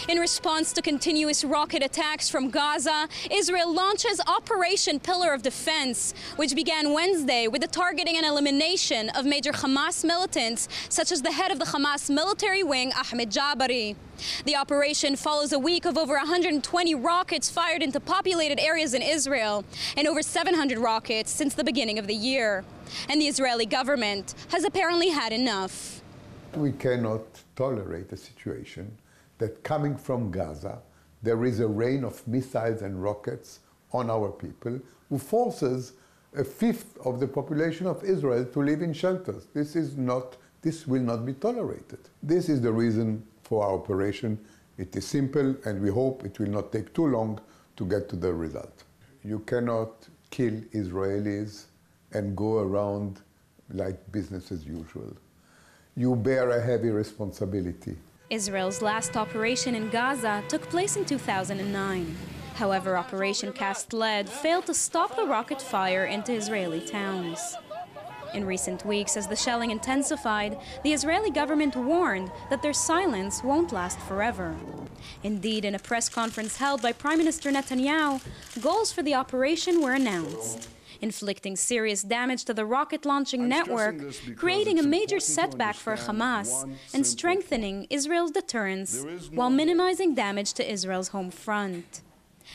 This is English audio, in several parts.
In response to continuous rocket attacks from Gaza, Israel launches Operation Pillar of Defense, which began Wednesday with the targeting and elimination of major Hamas militants, such as the head of the Hamas military wing, Ahmed Jabari. The operation follows a week of over 120 rockets fired into populated areas in Israel, and over 700 rockets since the beginning of the year. And the Israeli government has apparently had enough. We cannot tolerate a situation that coming from Gaza, there is a rain of missiles and rockets on our people, who forces a fifth of the population of Israel to live in shelters. This will not be tolerated. This is the reason for our operation. It is simple, and we hope it will not take too long to get to the result. You cannot kill Israelis and go around like business as usual. You bear a heavy responsibility. Israel's last operation in Gaza took place in 2009. However, Operation Cast Lead failed to stop the rocket fire into Israeli towns. In recent weeks, as the shelling intensified, the Israeli government warned that their silence won't last forever. Indeed, in a press conference held by Prime Minister Netanyahu, goals for the operation were announced: inflicting serious damage to the rocket-launching network, creating a major setback for Hamas, and strengthening Israel's deterrence while minimizing damage to Israel's home front.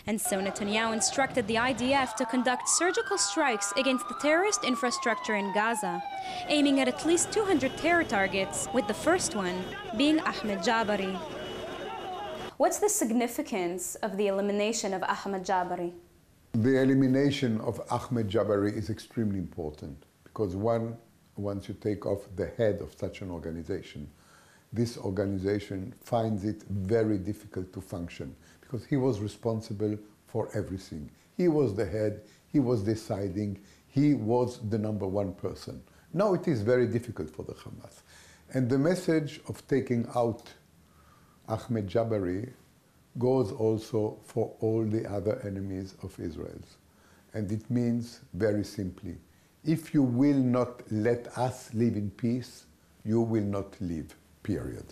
And so Netanyahu instructed the IDF to conduct surgical strikes against the terrorist infrastructure in Gaza, aiming at least 200 terror targets, with the first one being Ahmed Jabari. What's the significance of the elimination of Ahmed Jabari? The elimination of Ahmed Jabari is extremely important because once you take off the head of such an organization, this organization finds it very difficult to function because he was responsible for everything. He was the head, he was deciding, he was the #1 person. Now it is very difficult for the Hamas. And the message of taking out Ahmed Jabari goes also for all the other enemies of Israel. And it means, very simply, if you will not let us live in peace, you will not live, period.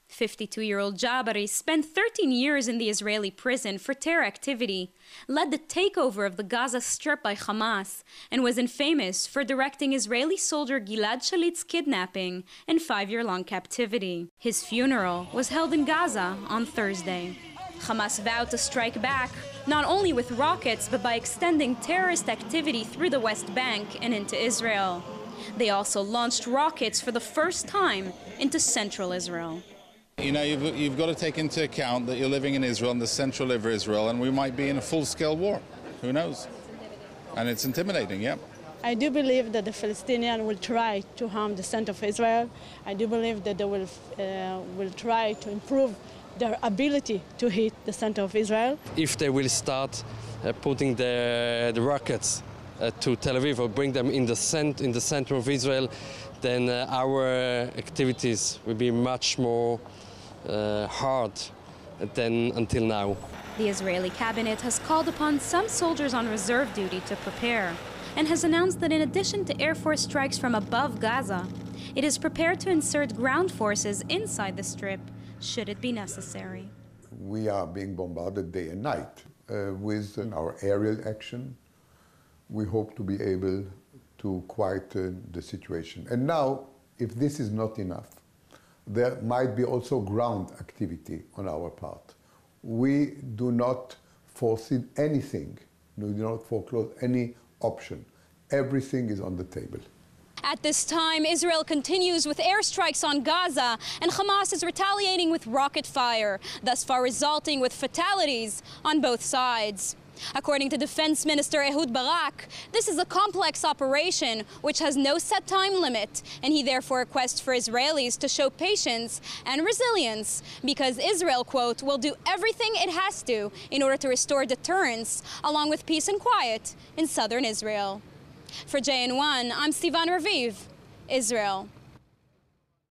52-year-old Jabari spent 13 years in the Israeli prison for terror activity, led the takeover of the Gaza Strip by Hamas, and was infamous for directing Israeli soldier Gilad Shalit's kidnapping and 5-year-long captivity. His funeral was held in Gaza on Thursday. Hamas vowed to strike back, not only with rockets, but by extending terrorist activity through the West Bank and into Israel. They also launched rockets for the first time into central Israel. You know, you've got to take into account that you're living in Israel, in the central of Israel, and we might be in a full-scale war. Who knows? And it's intimidating, yeah. I do believe that the Palestinians will try to harm the center of Israel. I do believe that they will try to improve their ability to hit the center of Israel. If they will start putting the rockets to Tel Aviv or bring them in the center of Israel, then our activities will be much more hard than until now. The Israeli cabinet has called upon some soldiers on reserve duty to prepare, and has announced that in addition to Air Force strikes from above Gaza, it is prepared to insert ground forces inside the Strip, should it be necessary. We are being bombarded day and night. With our aerial action, we hope to be able to quieten the situation. And now, if this is not enough, there might be also ground activity on our part. We do not foresee anything, we do not foreclose any option. Everything is on the table. At this time, Israel continues with airstrikes on Gaza, and Hamas is retaliating with rocket fire, thus far resulting with fatalities on both sides. According to Defense Minister Ehud Barak, this is a complex operation which has no set time limit, and he therefore requests for Israelis to show patience and resilience because Israel, quote, will do everything it has to in order to restore deterrence along with peace and quiet in southern Israel. For JN1, I'm Sivan Raviv, Israel.